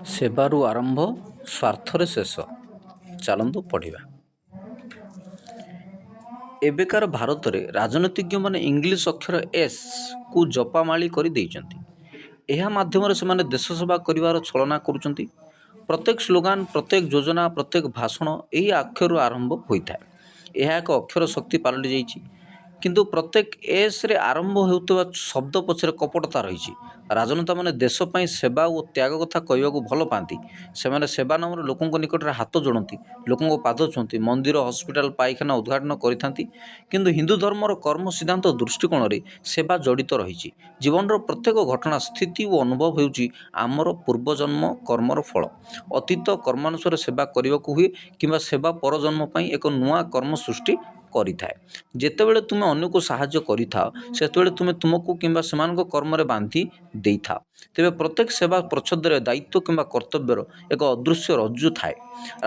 ସେବାରୁ ଆରମ୍ଭ ସ୍ୱାର୍ଥରେ ଶେଷ। ଚାଲନ୍ତୁ ପଢ଼ିବା। ଏବେକାର ଭାରତରେ ରାଜନୀତିଜ୍ଞମାନେ ଇଂଲିଶ ଅକ୍ଷର ଏସ୍କୁ ଜପାମାଳି କରି ଦେଇଛନ୍ତି। ଏହା ମାଧ୍ୟମରେ ସେମାନେ ଦେଶ ସେବା କରିବାର ଛଳନା କରୁଛନ୍ତି। ପ୍ରତ୍ୟେକ ସ୍ଲୋଗାନ, ପ୍ରତ୍ୟେକ ଯୋଜନା, ପ୍ରତ୍ୟେକ ଭାଷଣ ଏହି ଅକ୍ଷରରୁ ଆରମ୍ଭ ହୋଇଥାଏ। ଏହା ଏକ ଅକ୍ଷର ଶକ୍ତି ପାଲଟି ଯାଇଛି। କିନ୍ତୁ ପ୍ରତ୍ୟେକ ଏସ୍ରେ ଆରମ୍ଭ ହେଉଥିବା ଶବ୍ଦ ପଛରେ କପଟତା ରହିଛି। ରାଜନେତାମାନେ ଦେଶ ପାଇଁ ସେବା ଓ ତ୍ୟାଗ କଥା କହିବାକୁ ଭଲ ପାଆନ୍ତି। ସେମାନେ ସେବା ନାମରେ ଲୋକଙ୍କ ନିକଟରେ ହାତ ଯୋଡ଼ନ୍ତି, ଲୋକଙ୍କ ପାଦ ଛୁଅନ୍ତି, ମନ୍ଦିର, ହସ୍ପିଟାଲ, ପାଇଖାନା ଉଦ୍ଘାଟନ କରିଥାନ୍ତି। କିନ୍ତୁ ହିନ୍ଦୁ ଧର୍ମର କର୍ମ ସିଦ୍ଧାନ୍ତ ଦୃଷ୍ଟିକୋଣରେ ସେବା ଜଡ଼ିତ ରହିଛି। ଜୀବନର ପ୍ରତ୍ୟେକ ଘଟଣା, ସ୍ଥିତି ଓ ଅନୁଭବ ହେଉଛି ଆମର ପୂର୍ବଜନ୍ମ କର୍ମର ଫଳ। ଅତୀତ କର୍ମାନୁସାରେ ସେବା କରିବାକୁ ହୁଏ କିମ୍ବା ସେବା ପରଜନ୍ମ ପାଇଁ ଏକ ନୂଆ କର୍ମ ସୃଷ୍ଟି କରିଥାଏ। ଯେତେବେଳେ ତୁମେ ଅନ୍ୟକୁ ସାହାଯ୍ୟ କରିଥାଅ, ସେତେବେଳେ ତୁମେ ତୁମକୁ କିମ୍ବା ସେମାନଙ୍କ କର୍ମରେ ବାନ୍ଧି ଦେଇଥାଅ। ତେବେ ପ୍ରତ୍ୟେକ ସେବା ପ୍ରଚ୍ଛଦରେ ଦାୟିତ୍ୱ କିମ୍ବା କର୍ତ୍ତବ୍ୟର ଏକ ଅଦୃଶ୍ୟ ରଜ୍ଜୁ ଥାଏ।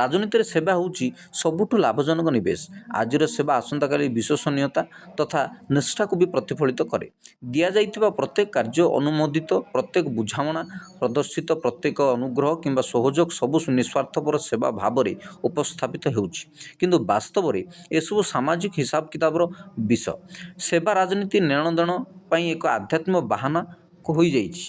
ରାଜନୀତିରେ ସେବା ହେଉଛି ସବୁଠୁ ଲାଭଜନକ ନିବେଶ। ଆଜିର ସେବା ଆସନ୍ତାକାଲି ବିଶ୍ୱସନୀୟତା ତଥା ନିଷ୍ଠାକୁ ବି ପ୍ରତିଫଳିତ କରେ। ଦିଆଯାଇଥିବା ପ୍ରତ୍ୟେକ କାର୍ଯ୍ୟ, ଅନୁମୋଦିତ ପ୍ରତ୍ୟେକ ବୁଝାମଣା, ପ୍ରଦର୍ଶିତ ପ୍ରତ୍ୟେକ ଅନୁଗ୍ରହ କିମ୍ବା ସହଯୋଗ ସବୁ ନିଃସ୍ୱାର୍ଥପର ସେବା ଭାବରେ ଉପସ୍ଥାପିତ ହେଉଛି। କିନ୍ତୁ ବାସ୍ତବରେ ଏସବୁ ସାମାଜିକ ହିସାବ କିତାବର ବିଷ। ସେବା ରାଜନୀତି ନେଣଦେଣ ପାଇଁ ଏକ ଆଧ୍ୟାତ୍ମିକ ବାହାନା ହୋଇଯାଇଛି।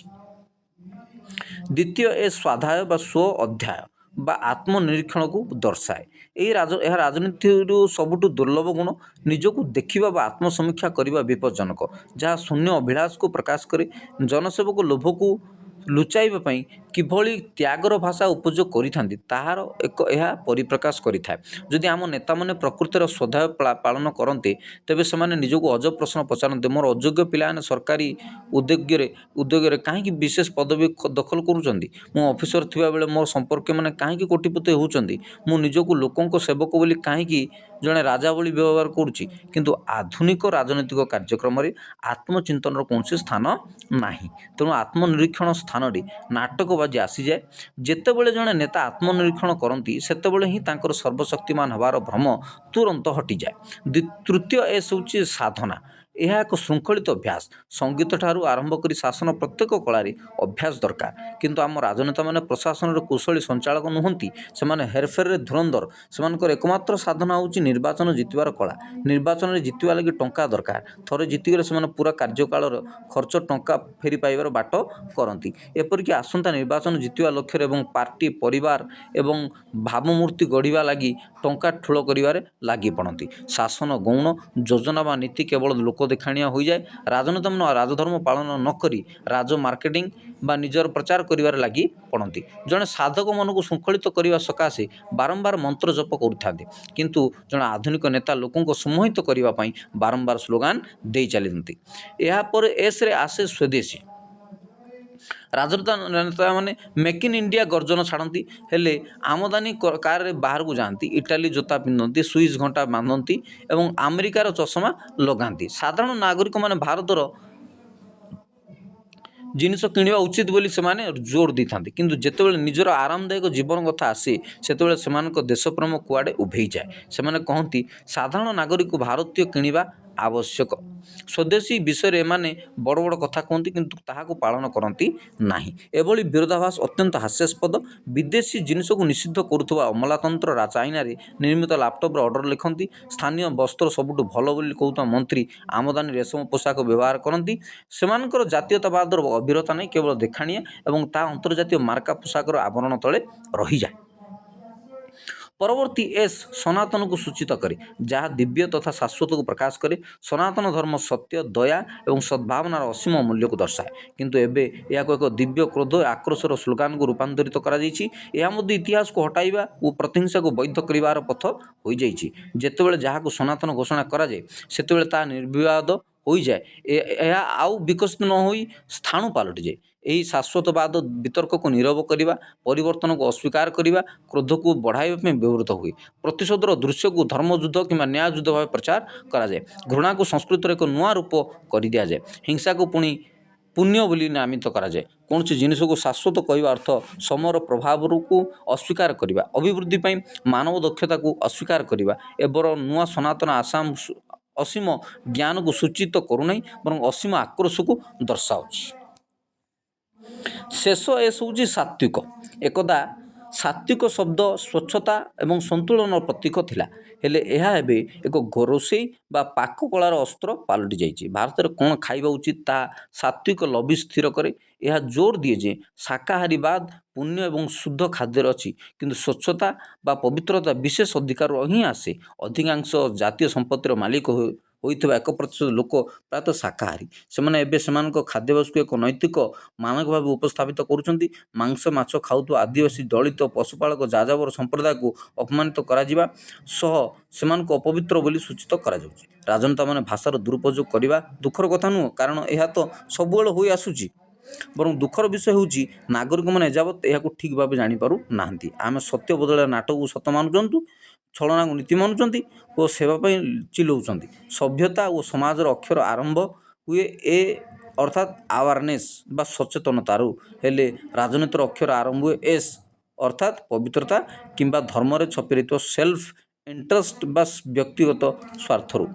ଦ୍ୱିତୀୟ ସ୍ୱାଧ୍ୟାୟ ବା ସ୍ୱ ଅଧ୍ୟାୟ ବା ଆତ୍ମନିରୀକ୍ଷଣକୁ ଦର୍ଶାଏ। ଏହା ରାଜନୀତିରୁ ସବୁଠୁ ଦୁର୍ଲଭ ଗୁଣ। ନିଜକୁ ଦେଖିବା ବା ଆତ୍ମସମୀକ୍ଷା କରିବା ବିପଜ୍ଜନକ, ଯାହା ଶୂନ୍ୟ ଅଭିଳାଷକୁ ପ୍ରକାଶ କରେ। ଜନସେବକ ଲୋଭକୁ ଲୁଚାଇବା ପାଇଁ କିଭଳି ତ୍ୟାଗର ଭାଷା ଉପଯୋଗ କରିଥାନ୍ତି, ତାହାର ଏହା ପରିପ୍ରକାଶ କରିଥାଏ। ଯଦି ଆମ ନେତାମାନେ ପ୍ରକୃତିର ସ୍ୱାଧ୍ୟାୟ ପାଳନ କରନ୍ତେ, ତେବେ ସେମାନେ ନିଜକୁ ଅଜବ ପ୍ରଶ୍ନ ପଚାରନ୍ତେ, ମୋର ଅଯୋଗ୍ୟ ପିଲାମାନେ ସରକାରୀ ଉଦ୍ୟୋଗରେ କାହିଁକି ବିଶେଷ ପଦବୀ ଦଖଲ କରୁଛନ୍ତି? ମୁଁ ଅଫିସର ଥିବାବେଳେ ମୋର ସମ୍ପର୍କୀୟମାନେ କାହିଁକି କୋଟିପତି ହେଉଛନ୍ତି? ମୁଁ ନିଜକୁ ଲୋକଙ୍କ ସେବକ ବୋଲି କାହିଁକି ଜଣେ ରାଜା ଭଳି ବ୍ୟବହାର କରୁଛି? କିନ୍ତୁ ଆଧୁନିକ ରାଜନୈତିକ କାର୍ଯ୍ୟକ୍ରମରେ ଆତ୍ମଚିନ୍ତନର କୌଣସି ସ୍ଥାନ ନାହିଁ। ତେଣୁ ଆତ୍ମନିରୀକ୍ଷଣ ସ୍ଥାନରେ ନାଟକବାଜି ଆସିଯାଏ। ଯେତେବେଳେ ଜଣେ ନେତା ଆତ୍ମନିରୀକ୍ଷଣ କରନ୍ତି, ସେତେବେଳେ ହିଁ ତାଙ୍କର ସର୍ବଶକ୍ତିମାନ ହେବାର ଭ୍ରମ ତୁରନ୍ତ ହଟିଯାଏ। ତୃତୀୟ ହେଉଛି ସାଧନା। ଏହା ଏକ ଶୃଙ୍ଖଳିତ ଅଭ୍ୟାସ। ସଙ୍ଗୀତଠାରୁ ଆରମ୍ଭ କରି ଶାସନ ପ୍ରତ୍ୟେକ କଳାରେ ଅଭ୍ୟାସ ଦରକାର। କିନ୍ତୁ ଆମ ରାଜନେତାମାନେ ପ୍ରଶାସନରେ କୁଶଳୀ ସଞ୍ଚାଳକ ନୁହନ୍ତି, ସେମାନେ ହେରଫେରରେ ଧୁରନ୍ଧର। ସେମାନଙ୍କର ଏକମାତ୍ର ସାଧନା ହେଉଛି ନିର୍ବାଚନ ଜିତିବାର କଳା। ନିର୍ବାଚନରେ ଜିତିବା ଲାଗି ଟଙ୍କା ଦରକାର। ଥରେ ଜିତିଗଲେ ସେମାନେ ପୁରା କାର୍ଯ୍ୟକାଳର ଖର୍ଚ୍ଚ ଟଙ୍କା ଫେରି ପାଇବାର ବାଟ କରନ୍ତି। ଏପରିକି ଆସନ୍ତା ନିର୍ବାଚନ ଜିତିବା ଲକ୍ଷ୍ୟରେ ଏବଂ ପାର୍ଟି, ପରିବାର ଏବଂ ଭାବମୂର୍ତ୍ତି ଗଢ଼ିବା ଲାଗି ଟଙ୍କା ଠୁଳ କରିବାରେ ଲାଗି ପଡ଼ନ୍ତି। ଶାସନ ଗୌଣ, ଯୋଜନା ବା ନୀତି କେବଳ ଲୋକ ଦେଖାଣିଆ ହୋଇଯାଏ। ରାଜନେତାମାନେ ରାଜଧର୍ମ ପାଳନ ନ କରି ରାଜ ମାର୍କେଟିଂ ବା ନିଜର ପ୍ରଚାର କରିବାରେ ଲାଗି ପଡ଼ନ୍ତି। ଜଣେ ସାଧକ ମନକୁ ଶୃଙ୍ଖଳିତ କରିବା ସକାଶେ ବାରମ୍ବାର ମନ୍ତ୍ର ଜପ କରୁଥାନ୍ତି। କିନ୍ତୁ ଜଣେ ଆଧୁନିକ ନେତା ଲୋକଙ୍କୁ ସମ୍ମୋହିତ କରିବା ପାଇଁ ବାରମ୍ବାର ସ୍ଲୋଗାନ ଦେଇ ଚାଲିଥାନ୍ତି। ଏହାପରେ ଏସ୍ରେ ଆସେ ସ୍ୱଦେଶୀ। ରାଜନେତାମାନେ ମେକ୍ ଇନ୍ ଇଣ୍ଡିଆ ଗର୍ଜନ ଛାଡ଼ନ୍ତି, ହେଲେ ଆମଦାନୀ କାରରେ ବାହାରକୁ ଯାଆନ୍ତି। ଇଟାଲୀ ଜୋତା ପିନ୍ଧନ୍ତି, ସୁଇସ୍ ଘଣ୍ଟା ବାନ୍ଧନ୍ତି ଏବଂ ଆମେରିକାର ଚଷମା ଲଗାନ୍ତି। ସାଧାରଣ ନାଗରିକମାନେ ଭାରତର ଜିନିଷ କିଣିବା ଉଚିତ ବୋଲି ସେମାନେ ଜୋର ଦେଇଥାନ୍ତି। କିନ୍ତୁ ଯେତେବେଳେ ନିଜର ଆରାମଦାୟକ ଜୀବନ କଥା ଆସେ, ସେତେବେଳେ ସେମାନଙ୍କ ଦେଶପ୍ରେମ କୁଆଡ଼େ ଉଭେଇଯାଏ। ସେମାନେ କହନ୍ତି, ସାଧାରଣ ନାଗରିକ ଭାରତୀୟ କିଣିବା ଆବଶ୍ୟକ। ସ୍ୱଦେଶୀ ବିଷୟରେ ଏମାନେ ବଡ଼ ବଡ଼ କଥା କୁହନ୍ତି, କିନ୍ତୁ ତାହାକୁ ପାଳନ କରନ୍ତି ନାହିଁ। ଏଭଳି ବିରୋଧାଭାସ ଅତ୍ୟନ୍ତ ହାସ୍ୟାସ୍ପଦ। ବିଦେଶୀ ଜିନିଷକୁ ନିଷିଦ୍ଧ କରୁଥିବା ଅମଲାତନ୍ତ୍ର ଚାଇନାରେ ନିର୍ମିତ ଲାପଟପ୍ର ଅର୍ଡ଼ର ଲେଖନ୍ତି। ସ୍ଥାନୀୟ ବସ୍ତ୍ର ସବୁଠୁ ଭଲ ବୋଲି କହୁଥିବା ମନ୍ତ୍ରୀ ଆମଦାନୀ ରେଶମ ପୋଷାକ ବ୍ୟବହାର କରନ୍ତି। ସେମାନଙ୍କର ଜାତୀୟତାବାଦର ଅବିରତା ନାହିଁ, କେବଳ ଦେଖାଣିଆ ଏବଂ ତାହା ଅନ୍ତର୍ଜାତୀୟ ମାର୍କା ପୋଷାକର ଆବରଣ ତଳେ ରହିଯାଏ। ପରବର୍ତ୍ତୀ ସନାତନକୁ ସୂଚିତ କରେ, ଯାହା ଦିବ୍ୟ ତଥା ଶାଶ୍ୱତକୁ ପ୍ରକାଶ କରେ। ସନାତନ ଧର୍ମ ସତ୍ୟ, ଦୟା ଏବଂ ସଦ୍ଭାବନାର ଅସୀମ ମୂଲ୍ୟକୁ ଦର୍ଶାଏ। କିନ୍ତୁ ଏବେ ଏହାକୁ ଏକ ଦିବ୍ୟ କ୍ରୋଧ ଓ ଆକ୍ରୋଶର ସ୍ଲୋଗାନକୁ ରୂପାନ୍ତରିତ କରାଯାଇଛି। ଏହା ମଧ୍ୟ ଇତିହାସକୁ ହଟାଇବା ଓ ପ୍ରତିହିଂସାକୁ ବୈଧ କରିବାର ପଥ ହୋଇଯାଇଛି। ଯେତେବେଳେ ଯାହାକୁ ସନାତନ ଘୋଷଣା କରାଯାଏ, ସେତେବେଳେ ତାହା ନିର୍ବିବାଦ ହୋଇଯାଏ। ଏହା ଆଉ ବିକଶିତ ନ ହୋଇ ସ୍ଥାଣୁ ପାଲଟିଯାଏ। ଏହି ଶାଶ୍ୱତବାଦ ବିତର୍କକୁ ନୀରବ କରିବା, ପରିବର୍ତ୍ତନକୁ ଅସ୍ୱୀକାର କରିବା, କ୍ରୋଧକୁ ବଢ଼ାଇବା ପାଇଁ ବ୍ୟବହୃତ ହୁଏ। ପ୍ରତିଶୋଧର ଦୃଶ୍ୟକୁ ଧର୍ମଯୁଦ୍ଧ କିମ୍ବା ନ୍ୟାୟ ଯୁଦ୍ଧ ଭାବେ ପ୍ରଚାର କରାଯାଏ। ଘୃଣାକୁ ସଂସ୍କୃତିର ଏକ ନୂଆ ରୂପ କରିଦିଆଯାଏ। ହିଂସାକୁ ପୁଣ୍ୟ ବୋଲି ନାମିତ କରାଯାଏ। କୌଣସି ଜିନିଷକୁ ଶାଶ୍ୱତ କହିବା ଅର୍ଥ ସମୟର ପ୍ରଭାବକୁ ଅସ୍ୱୀକାର କରିବା, ଅଭିବୃଦ୍ଧି ପାଇଁ ମାନବ ଦକ୍ଷତାକୁ ଅସ୍ୱୀକାର କରିବା। ଏବର ନୂଆ ସନାତନ ଅସୀମ ଜ୍ଞାନକୁ ସୂଚିତ କରୁନାହିଁ, ବରଂ ଅସୀମ ଆକ୍ରୋଶକୁ ଦର୍ଶାଉଛି। ଶେଷ ଏସ୍ ହେଉଛି ସାତ୍ତ୍ୱିକ। ଏକଦା ସାତ୍ତ୍ୱିକ ଶବ୍ଦ ସ୍ୱଚ୍ଛତା ଏବଂ ସନ୍ତୁଳନର ପ୍ରତୀକ ଥିଲା, ହେଲେ ଏହା ଏବେ ଏକ ରୋଷେଇ ବା ପାକ କଳାର ଅସ୍ତ୍ର ପାଲଟି ଯାଇଛି। ଭାରତରେ କ'ଣ ଖାଇବା ଉଚିତ ତାହା ସାତ୍ତ୍ୱିକ ଲବି ସ୍ଥିର କରେ। ଏହା ଜୋର ଦିଏ ଯେ ଶାକାହାରୀବାଦ ପୁଣ୍ୟ ଏବଂ ଶୁଦ୍ଧ ଖାଦ୍ୟରେ ଅଛି, କିନ୍ତୁ ସ୍ୱଚ୍ଛତା ବା ପବିତ୍ରତା ବିଶେଷ ଅଧିକାରରୁ ହିଁ ଆସେ। ଅଧିକାଂଶ ଜାତୀୟ ସମ୍ପତ୍ତିର ମାଲିକ ହୋଇଥିବା 1% ଲୋକ ପ୍ରାୟତଃ ଶାକାହାରୀ। ସେମାନେ ଏବେ ସେମାନଙ୍କ ଖାଦ୍ୟାଭ୍ୟାସକୁ ଏକ ନୈତିକ ମାନକ ଭାବେ ଉପସ୍ଥାପିତ କରୁଛନ୍ତି। ମାଂସ ମାଛ ଖାଉଥିବା ଆଦିବାସୀ ଦଳିତ ପଶୁପାଳକ ଯାଯାବର ସମ୍ପ୍ରଦାୟକୁ ଅପମାନିତ କରାଯିବା ସହ ସେମାନଙ୍କୁ ଅପବିତ୍ର ବୋଲି ସୂଚିତ କରାଯାଉଛି। ରାଜନେତାମାନେ ଭାଷାର ଦୁରୁପଯୋଗ କରିବା ଦୁଃଖର କଥା ନୁହେଁ, କାରଣ ଏହା ତ ସବୁବେଳେ ହୋଇ ଆସୁଛି। ବରଂ ଦୁଃଖର ବିଷୟ ହେଉଛି ନାଗରିକମାନେ ଏଯାବତ୍ ଏହାକୁ ଠିକ୍ ଭାବେ ଜାଣିପାରୁ ନାହାନ୍ତି। ଆମେ ସତ୍ୟ ବଦଳରେ ନାଟକକୁ ସତ ମାନୁଛନ୍ତି, ଛଳନାକୁ ନୀତି ମାନୁଛନ୍ତି ଓ ସେବା ପାଇଁ ଚିଲଉଛନ୍ତି। ସଭ୍ୟତା ଓ ସମାଜର ଅକ୍ଷର ଆରମ୍ଭ ହୁଏ ଏ ଅର୍ଥାତ୍ ଆୱାରନେସ୍ ବା ସଚେତନତାରୁ, ହେଲେ ରାଜନୀତିର ଅକ୍ଷର ଆରମ୍ଭ ହୁଏ ଏସ୍ ଅର୍ଥାତ୍ ପବିତ୍ରତା କିମ୍ବା ଧର୍ମରେ ଛପି ରହିଥିବା ସେଲ୍ଫ ଇଣ୍ଟରେଷ୍ଟ ବା ବ୍ୟକ୍ତିଗତ ସ୍ୱାର୍ଥରୁ।